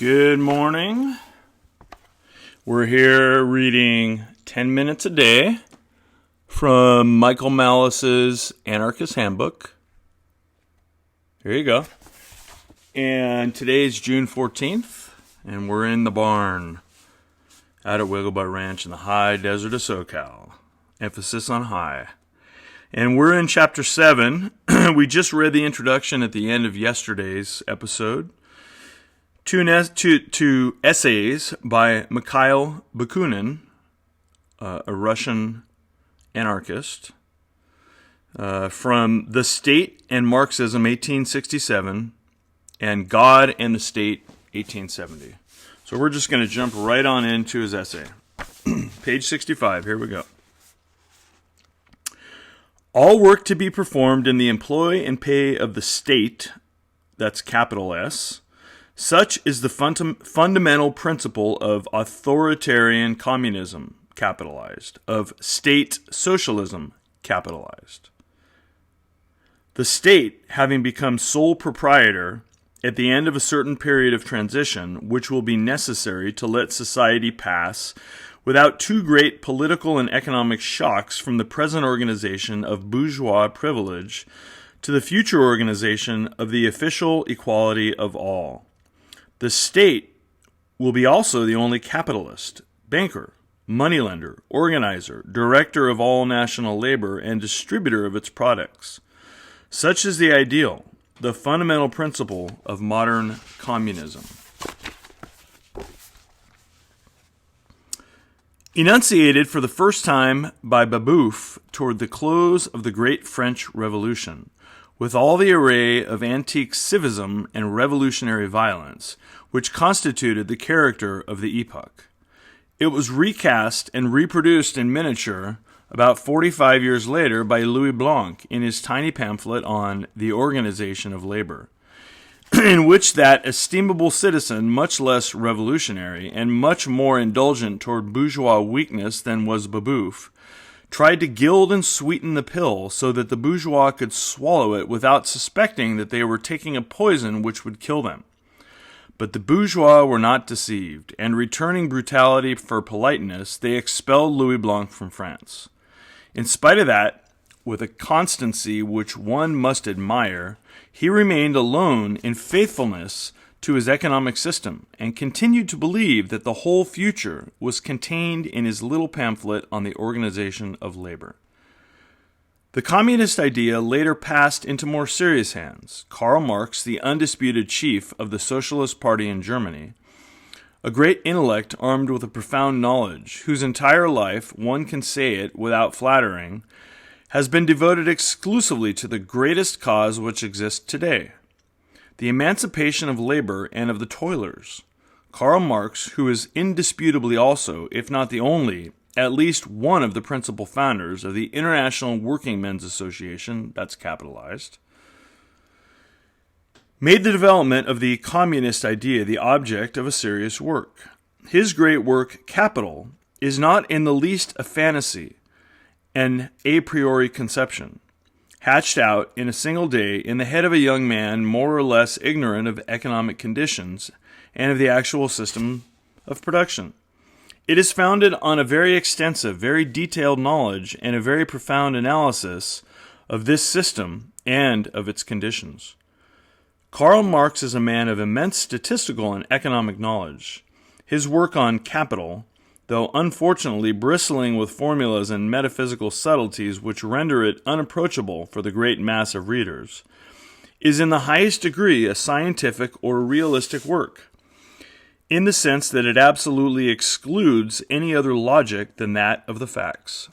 Good morning. We're here reading 10 Minutes a Day from Michael Malice's Anarchist Handbook. There you go. And today's June 14th, and we're in the barn out at Wigglebutt Ranch in the high desert of SoCal. Emphasis on high. And we're in Chapter 7. We just read the introduction at the end of yesterday's episode. Two essays by Mikhail Bakunin, a Russian anarchist, from The State and Marxism, 1867, and God and the State, 1870. So we're just going to jump right on into his essay. Page 65, here we go. All work to be performed in the employ and pay of the state, that's capital S, such is the fundamental principle of authoritarian communism, capitalized, of state socialism, capitalized. The state, having become sole proprietor at the end of a certain period of transition, which will be necessary to let society pass without too great political and economic shocks from the present organization of bourgeois privilege to the future organization of the official equality of all. The state will be also the only capitalist, banker, moneylender, organizer, director of all national labor, and distributor of its products. Such is the ideal, the fundamental principle of modern communism. Enunciated for the first time by Babeuf toward the close of the Great French Revolution, with all the array of antique civism and revolutionary violence, which constituted the character of the epoch. It was recast and reproduced in miniature about 45 years later by Louis Blanc in his tiny pamphlet on The Organization of Labor, in which that estimable citizen, much less revolutionary and much more indulgent toward bourgeois weakness than was Babeuf, tried to gild and sweeten the pill so that the bourgeois could swallow it without suspecting that they were taking a poison which would kill them. But the bourgeois were not deceived, and returning brutality for politeness, they expelled Louis Blanc from France. In spite of that, with a constancy which one must admire, he remained alone in faithfulness to his economic system and continued to believe that the whole future was contained in his little pamphlet on the organization of labor. The communist idea later passed into more serious hands. Karl Marx, the undisputed chief of the Socialist Party in Germany, a great intellect armed with a profound knowledge, whose entire life, one can say it without flattering, has been devoted exclusively to the greatest cause which exists today, the emancipation of labor and of the toilers. Karl Marx, who is indisputably also, if not the only, at least one of the principal founders of the International Working Men's Association, that's capitalized, made the development of the communist idea the object of a serious work. His great work, Capital, is not in the least a fantasy, an a priori conception, hatched out in a single day in the head of a young man more or less ignorant of economic conditions and of the actual system of production. It is founded on a very extensive, very detailed knowledge and a very profound analysis of this system and of its conditions. Karl Marx is a man of immense statistical and economic knowledge. His work on Capital, though unfortunately bristling with formulas and metaphysical subtleties which render it unapproachable for the great mass of readers, is in the highest degree a scientific or realistic work, in the sense that it absolutely excludes any other logic than that of the facts.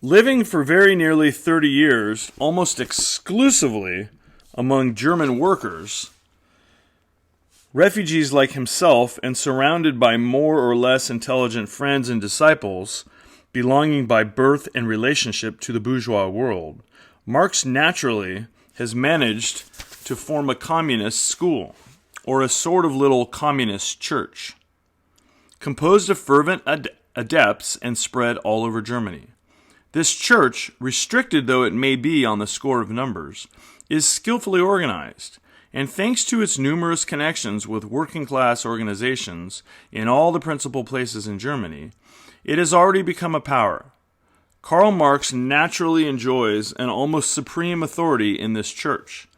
Living for very nearly 30 years, almost exclusively among German workers, refugees like himself, and surrounded by more or less intelligent friends and disciples, belonging by birth and relationship to the bourgeois world, Marx naturally has managed to form a communist school, or a sort of little communist church, composed of fervent adepts and spread all over Germany. This church, restricted though it may be on the score of numbers, is skillfully organized, and thanks to its numerous connections with working-class organizations in all the principal places in Germany, it has already become a power. Karl Marx naturally enjoys an almost supreme authority in this church.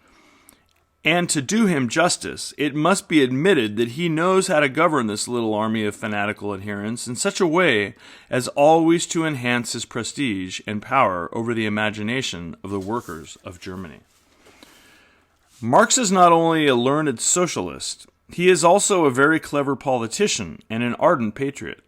And to do him justice, it must be admitted that he knows how to govern this little army of fanatical adherents in such a way as always to enhance his prestige and power over the imagination of the workers of Germany. Marx is not only a learned socialist, he is also a very clever politician and an ardent patriot.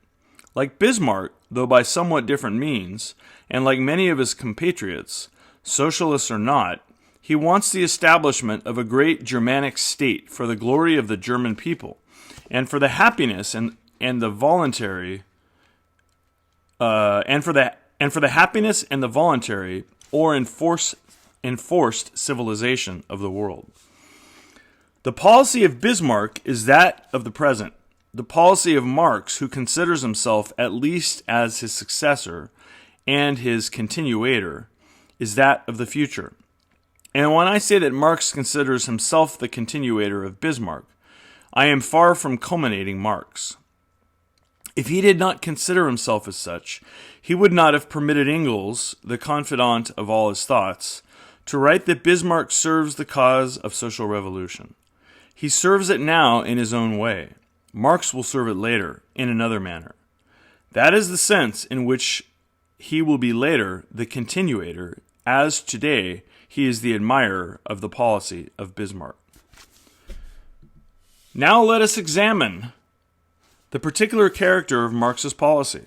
Like Bismarck, though by somewhat different means, and like many of his compatriots, socialists or not, he wants the establishment of a great Germanic state for the glory of the German people, and for the happiness and the voluntary, or enforced civilization of the world. The policy of Bismarck is that of the present. The policy of Marx, who considers himself at least as his successor and his continuator, is that of the future. And when I say that Marx considers himself the continuator of Bismarck, I am far from culminating Marx. If he did not consider himself as such, he would not have permitted Engels, the confidant of all his thoughts, to write that Bismarck serves the cause of social revolution. He serves it now in his own way. Marx will serve it later, in another manner. That is the sense in which he will be later the continuator, as today he is the admirer of the policy of Bismarck. Now let us examine the particular character of Marx's policy.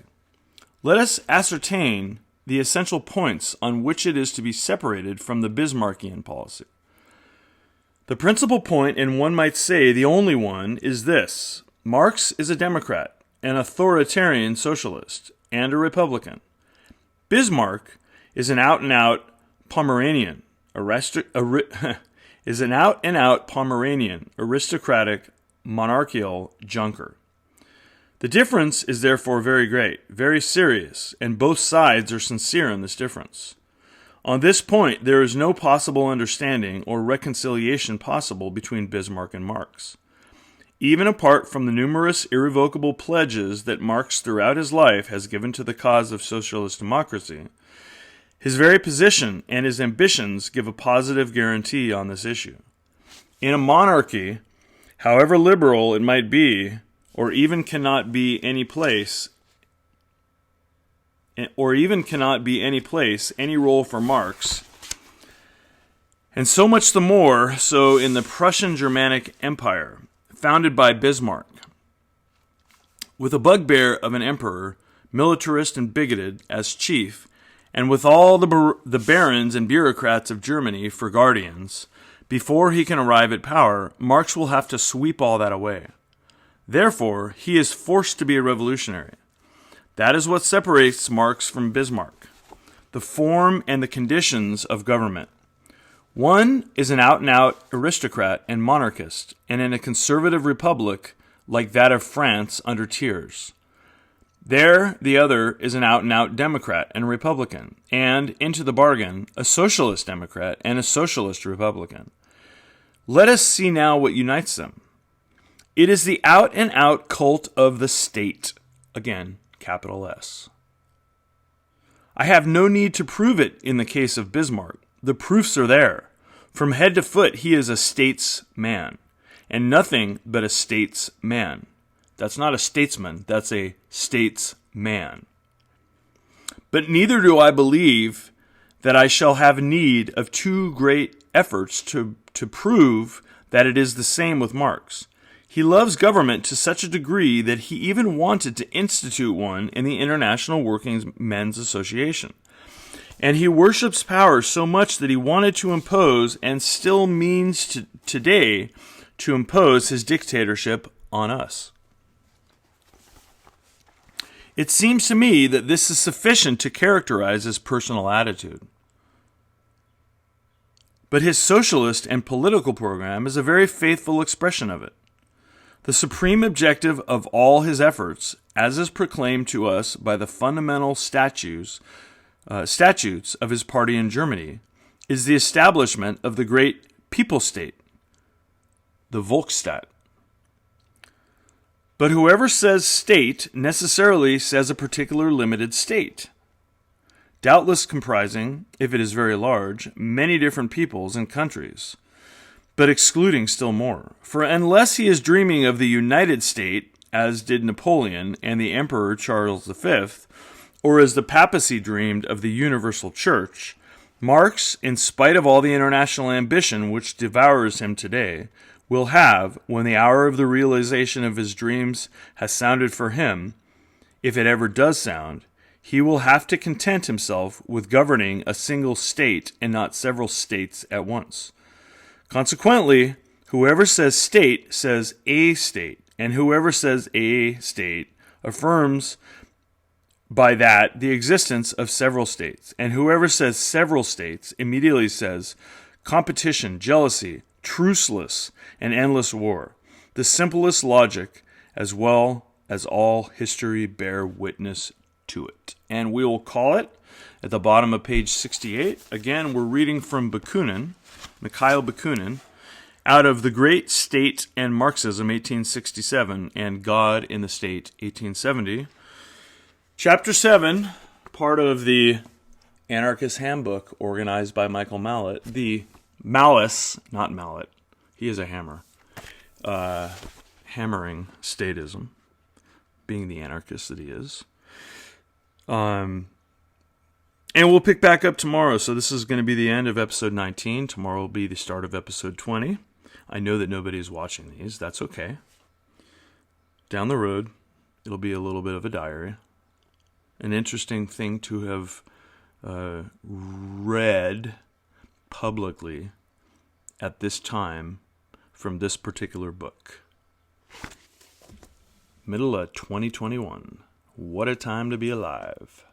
Let us ascertain the essential points on which it is to be separated from the Bismarckian policy. The principal point, and one might say the only one, is this: Marx is a Democrat, an authoritarian socialist, and a Republican. Bismarck is an out-and-out Pomeranian, aristocratic, monarchical junker. The difference is therefore very great, very serious, and both sides are sincere in this difference. On this point, there is no possible understanding or reconciliation possible between Bismarck and Marx. Even apart from the numerous irrevocable pledges that Marx throughout his life has given to the cause of socialist democracy, his very position and his ambitions give a positive guarantee on this issue. In a monarchy, however liberal it might be, or even cannot be any place, any role for Marx, and so much the more so in the Prussian Germanic Empire, founded by Bismarck. With a bugbear of an emperor, militarist and bigoted, as chief, and with all the barons and bureaucrats of Germany for guardians, before he can arrive at power, Marx will have to sweep all that away. Therefore, he is forced to be a revolutionary. That is what separates Marx from Bismarck: the form and the conditions of government. One is an out-and-out aristocrat and monarchist, and in a conservative republic like that of France under Thiers. There, the other is an out-and-out Democrat and Republican, and, into the bargain, a socialist Democrat and a socialist Republican. Let us see now what unites them. It is the out-and-out cult of the state. Again, capital S. I have no need to prove it in the case of Bismarck. The proofs are there. From head to foot, he is a statesman, and nothing but a statesman. That's not a statesman, that's a statesman. But neither do I believe that I shall have need of too great efforts to prove that it is the same with Marx. He loves government to such a degree that he even wanted to institute one in the International Working Men's Association. And he worships power so much that he wanted to impose, and still means today to impose, his dictatorship on us. It seems to me that this is sufficient to characterize his personal attitude. But his socialist and political program is a very faithful expression of it. The supreme objective of all his efforts, as is proclaimed to us by the fundamental statutes of his party in Germany, is the establishment of the great people state, the Volksstaat. But whoever says state necessarily says a particular limited state, doubtless comprising, if it is very large, many different peoples and countries, but excluding still more. For unless he is dreaming of the United State, as did Napoleon and the Emperor Charles V, or as the papacy dreamed of the Universal Church, Marx, in spite of all the international ambition which devours him today, will have, when the hour of the realization of his dreams has sounded for him, if it ever does sound, he will have to content himself with governing a single state and not several states at once. Consequently, whoever says state says a state, and whoever says a state affirms by that the existence of several states, and whoever says several states immediately says competition, jealousy, truceless, and endless war. The simplest logic, as well as all history, bear witness to it. And we will call it at the bottom of page 68. Again, we're reading from Bakunin, Mikhail Bakunin, out of The Great State and Marxism, 1867, and God in the State, 1870. Chapter 7, part of the Anarchist Handbook, organized by Michael Malice. The Malice, not mallet, he is a hammer, hammering statism, being the anarchist that he is. And we'll pick back up tomorrow. So this is going to be the end of episode 19. Tomorrow will be the start of episode 20. I know that nobody's watching these. That's okay. Down the road, it'll be a little bit of a diary. An interesting thing to have read publicly at this time from this particular book. Middle of 2021. What a time to be alive.